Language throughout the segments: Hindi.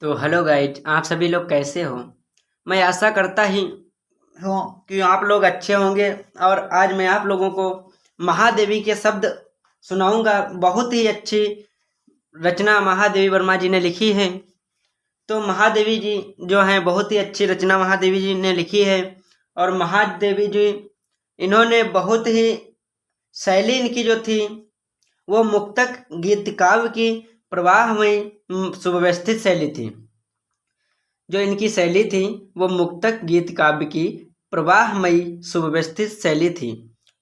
तो हेलो गाइज, आप सभी लोग कैसे हो। मैं आशा करता ही हूँ कि आप लोग अच्छे होंगे। और आज मैं आप लोगों को महादेवी के शब्द सुनाऊंगा। बहुत ही अच्छी रचना महादेवी वर्मा जी ने लिखी है। तो महादेवी जी जो हैं, बहुत ही अच्छी रचना महादेवी जी ने लिखी है। और महादेवी जी इन्होंने बहुत ही शैली इनकी जो थी वो मुक्तक गीत काव्य की प्रवाहमयी सुव्यवस्थित शैली थी। जो इनकी शैली थी वो मुक्तक गीत काव्य की प्रवाहमयी सुव्यवस्थित शैली थी।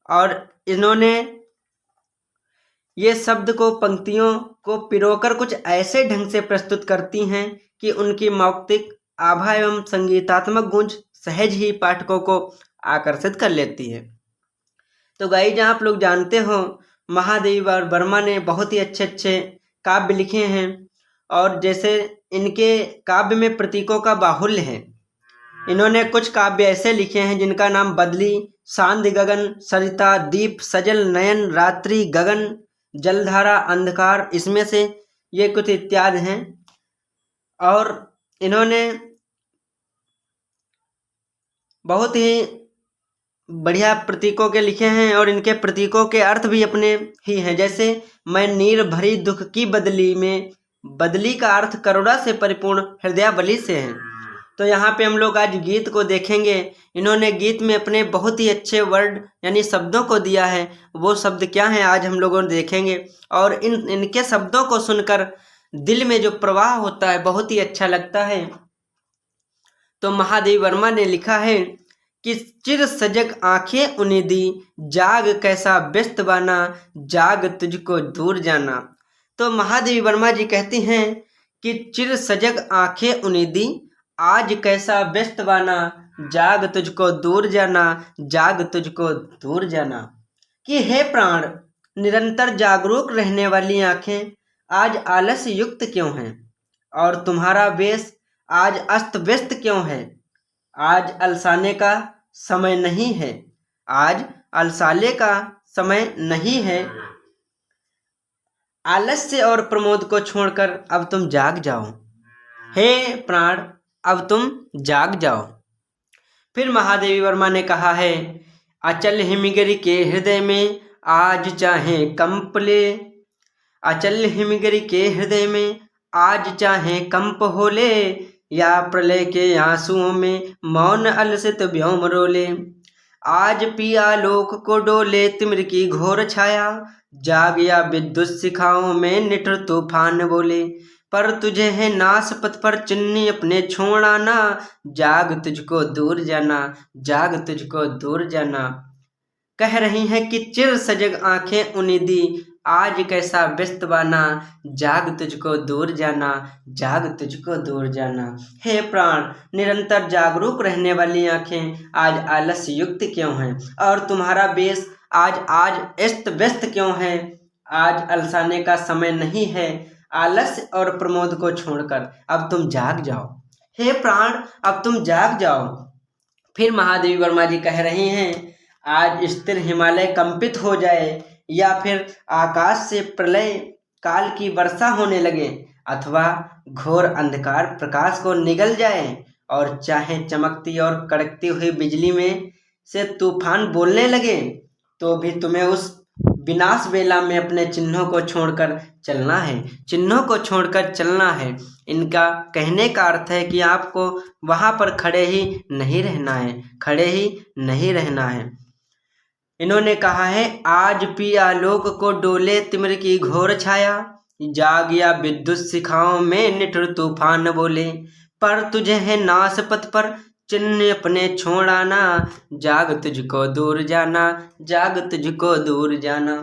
और इन्होंने ये शब्द को पंक्तियों को पिरोकर कुछ ऐसे ढंग से प्रस्तुत करती हैं कि उनकी मौक्तिक आभा एवं संगीतात्मक गूंज सहज ही पाठकों को आकर्षित कर लेती है। तो गाइज, आप लोग जानते हो महादेवी वर्मा ने बहुत ही अच्छे अच्छे काव्य लिखे हैं। और जैसे इनके काव्य में प्रतीकों का बाहुल्य है। इन्होंने कुछ काव्य ऐसे लिखे हैं जिनका नाम बदली, सांध्य गगन, सरिता, दीप, सजल नयन, रात्रि, गगन, जलधारा, अंधकार, इसमें से ये कुछ इत्यादि हैं। और इन्होंने बहुत ही बढ़िया प्रतीकों के लिखे हैं और इनके प्रतीकों के अर्थ भी अपने ही हैं। जैसे मैं नीर भरी दुख की बदली में, बदली का अर्थ करुणा से परिपूर्ण हृदयावली से है। तो यहाँ पे हम लोग आज गीत को देखेंगे। इन्होंने गीत में अपने बहुत ही अच्छे वर्ड यानी शब्दों को दिया है। वो शब्द क्या हैं आज हम लोगों देखेंगे। और इनके शब्दों को सुनकर दिल में जो प्रवाह होता है बहुत ही अच्छा लगता है। तो महादेवी वर्मा ने लिखा है कि चिर सजग आंखें उन्नीदी, जाग कैसा व्यस्त बाना, जाग तुझको दूर जाना। तो महादेवी वर्मा जी कहती हैं कि चिर सजग आंखें उन्नीदी, आज कैसा व्यस्त बाना, जाग तुझको दूर जाना, जाग तुझको दूर जाना। कि हे प्राण, निरंतर जागरूक रहने वाली आंखें आज आलस्य युक्त क्यों हैं, और तुम्हारा वेश आज अस्त व्यस्त क्यों है। आज अलसाने का समय नहीं है, आज अलसाले का समय नहीं है। आलस्य और प्रमोद को छोड़कर अब तुम जाग जाओ। हे प्राण, अब तुम जाग जाओ। फिर महादेवी वर्मा ने कहा है, अचल हिमगिरी के हृदय में आज चाहे कंप ले, अचल हिमगिरी के हृदय में आज चाहे कंप हो ले, या प्रलय के आंसुओं में मौन अलसित व्योम रोले। आज पिया लोक को डोले तिमिर की घोर छाया, जाग या विद्युत शिखाओं में निठुर तूफान बोले। पर तुझे है नाश पथ पर चिन्नी अपने छोड़ आना, जाग तुझको दूर जाना, जाग तुझको दूर जाना। कह रही हैं कि चिर सजग आंखें उन्नीदी, आज कैसा व्यस्त बाना, जाग तुझको दूर जाना, जाग तुझको दूर जाना। हे प्राण, निरंतर जागरूक रहने वाली आंखें आज आलस्य युक्त क्यों हैं, और तुम्हारा वेश आज आज अस्त व्यस्त क्यों है। आज अलसाने का समय नहीं है, आलस्य और प्रमोद को छोड़कर अब तुम जाग जाओ। हे प्राण, अब तुम जाग जाओ। फिर महादेवी वर्मा जी कह रही हैं, आज स्थिर हिमालय कंपित हो जाए, या फिर आकाश से प्रलय काल की वर्षा होने लगे, अथवा घोर अंधकार प्रकाश को निगल जाए, और चाहे चमकती और कड़कती हुई बिजली में से तूफान बोलने लगे, तो भी तुम्हें उस विनाश वेला में अपने चिन्हों को छोड़कर चलना है, चिन्हों को छोड़कर चलना है। इनका कहने का अर्थ है कि आपको वहाँ पर खड़े ही नहीं रहना है, खड़े ही नहीं रहना है। इन्होंने कहा है, आज पिया लोक को डोले तिमिर की घोर छाया, जाग या विद्युत शिखाओं में निठुर तूफान बोले। पर तुझे है नाश पथ पर चिन्ह अपने छोड़ आना, जाग तुझको दूर जाना, जाग तुझको दूर जाना।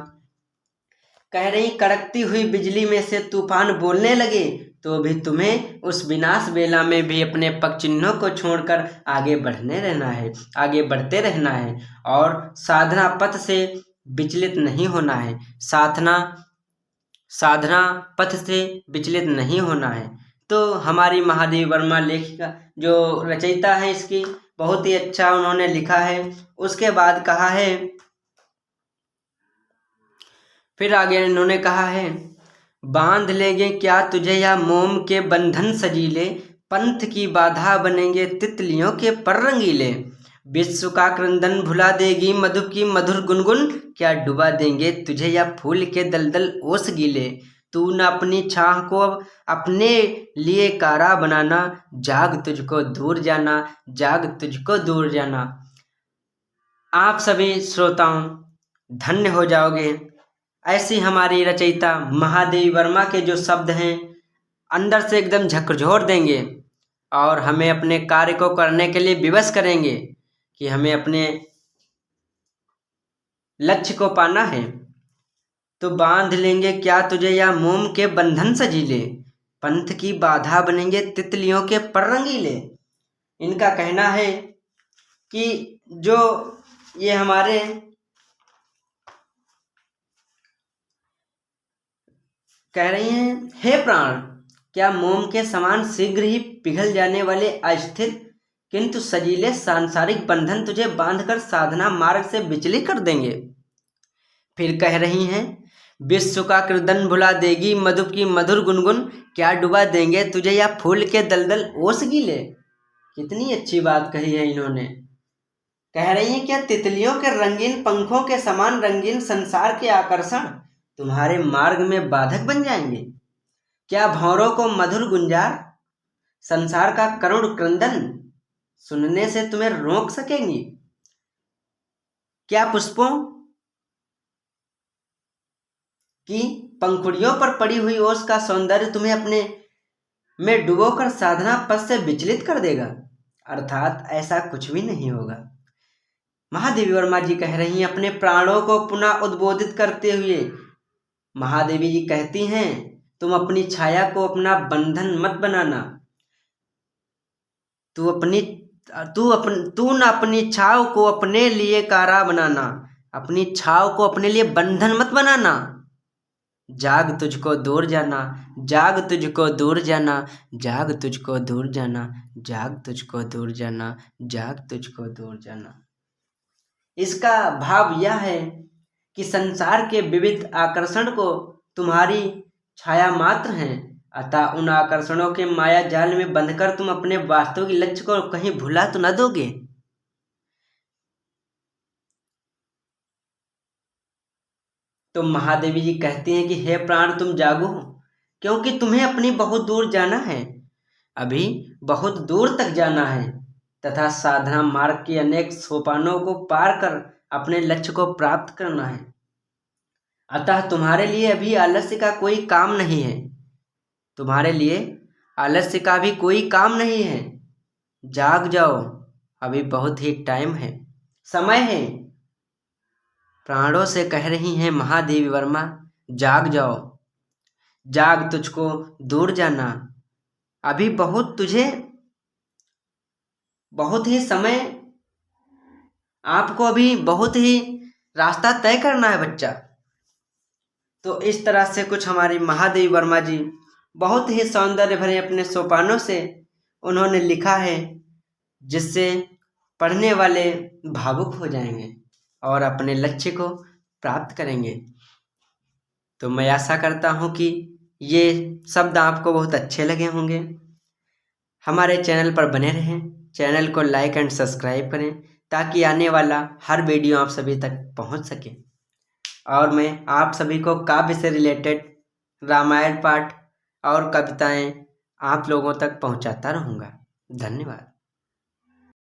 कह रही, कड़कती हुई बिजली में से तूफान बोलने लगे, तो भी तुम्हें उस विनाश वेला में भी अपने पग चिन्हों को छोड़कर आगे बढ़ने रहना है, आगे बढ़ते रहना है। और साधना पथ से विचलित नहीं होना है, साधना पथ से विचलित नहीं होना है। तो हमारी महादेवी वर्मा लेखिका जो रचयिता है इसकी, बहुत ही अच्छा उन्होंने लिखा है। उसके बाद कहा है, फिर आगे इन्होंने कहा है, बांध लेंगे क्या तुझे या मोम के बंधन सजीले, पंथ की बाधा बनेंगे तितलियों के पर रंगीले। विश्व का क्रंदन भुला देगी मधु की मधुर गुनगुन, क्या डुबा देंगे तुझे या फूल के दलदल ओस गीले। तू न अपनी छाह को अब अपने लिए कारा बनाना, जाग तुझको दूर जाना, जाग तुझको दूर जाना। आप सभी श्रोताओं धन्य हो जाओगे। ऐसी हमारी रचयिता महादेवी वर्मा के जो शब्द हैं अंदर से एकदम झकझोर देंगे और हमें अपने कार्य को करने के लिए विवश करेंगे कि हमें अपने लक्ष्य को पाना है। तो बांध लेंगे क्या तुझे या मोम के बंधन सजीले, पंथ की बाधा बनेंगे तितलियों के पर रंगीले। इनका कहना है कि जो ये हमारे कह रही हैं, हे प्राण, क्या मोम के समान शीघ्र ही पिघल जाने वाले अस्थिर किंतु सजीले सांसारिक बंधन तुझे बांधकर साधना मार्ग से विचलित कर देंगे। फिर कह रही हैं, विश्व का क्रदन भुला देगी मधु की मधुर गुनगुन, क्या डुबा देंगे तुझे या फूल के दलदल ओस गीले। कितनी अच्छी बात कही है इन्होंने। कह रही हैं, क्या तितलियों के रंगीन पंखों के समान रंगीन संसार के आकर्षण तुम्हारे मार्ग में बाधक बन जाएंगे। क्या भंवरों को मधुर गुंजार संसार का करुण क्रंदन सुनने से तुम्हें रोक सकेंगी। क्या पुष्पों की पंखुड़ियों पर पड़ी हुई ओस का सौंदर्य तुम्हें अपने में डुबोकर साधना पथ से विचलित कर देगा। अर्थात ऐसा कुछ भी नहीं होगा। महादेवी वर्मा जी कह रही हैं, अपने प्राणों को पुनः उद्बोधित करते हुए महादेवी जी कहती हैं, तुम अपनी छाया को अपना बंधन मत बनाना। तू न अपनी छाव को अपने लिए कारा बनाना, अपनी छाव को अपने लिए बंधन मत बनाना। जाग तुझको दूर जाना, जाग तुझको दूर जाना, जाग तुझको दूर जाना, जाग तुझको दूर जाना, जाग तुझको दूर जाना। इसका भाव यह है कि संसार के विविध आकर्षण को तुम्हारी छाया मात्र हैं, अतः उन आकर्षणों के माया जाल में बंधकर तुम अपने वास्तविक लक्ष्य को कहीं भुला तो न दोगे। तो महादेवी जी कहती हैं कि हे प्राण, तुम जागो, क्योंकि तुम्हें अपनी बहुत दूर जाना है, अभी बहुत दूर तक जाना है तथा साधना मार्ग के अनेक सोपानों को पार कर अपने लक्ष्य को प्राप्त करना है। अतः तुम्हारे लिए अभी आलस्य का कोई काम नहीं है, तुम्हारे लिए आलस्य का भी कोई काम नहीं है। जाग जाओ, अभी बहुत ही टाइम है, समय है। प्राणों से कह रही हैं महादेवी वर्मा, जाग जाओ, जाग तुझको दूर जाना, अभी तुझे बहुत ही समय, आपको अभी बहुत ही रास्ता तय करना है बच्चा। तो इस तरह से कुछ हमारी महादेवी वर्मा जी बहुत ही सौंदर्य भरे अपने सोपानों से उन्होंने लिखा है, जिससे पढ़ने वाले भावुक हो जाएंगे और अपने लक्ष्य को प्राप्त करेंगे। तो मैं आशा करता हूँ कि ये शब्द आपको बहुत अच्छे लगे होंगे। हमारे चैनल पर बने रहें, चैनल को लाइक एंड सब्सक्राइब करें ताकि आने वाला हर वीडियो आप सभी तक पहुँच सके। और मैं आप सभी को काव्य से रिलेटेड रामायण पाठ और कविताएं आप लोगों तक पहुंचाता रहूँगा। धन्यवाद।